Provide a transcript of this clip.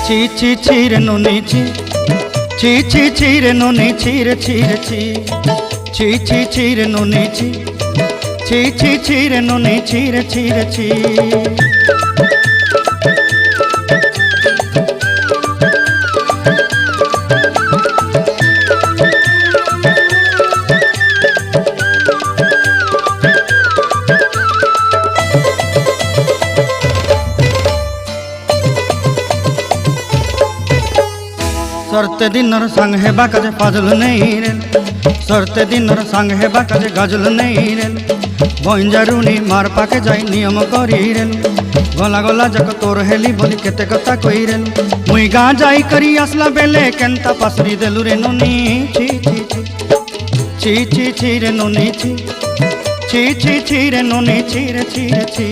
ছি ছি ছি রে নুনি ছি, ছি ছি ছি রে নুনি ছি রে ছি রে ছি, ছি ছি ছি রে নুনি ছি, ছি ছি ছি রে নুনি ছি রে ছি রে ছি। सरते दिनर संग हेबा काजे फाजल नहीं रेल, सरते दिनर संग हेबा काजे गाजल नहीं रेल, बंजारुनी मार पाके जाई नियम करी रेल, गला गला जक तोर हेली बोली केते कथा कई रेल, मुई गा जाई करी आसला बेले केंता पासरी देलु रे नुनी ची ची ची, ची ची ची रे नुनी ची, ची ची ची रे नुनी ची रे ची रे ची।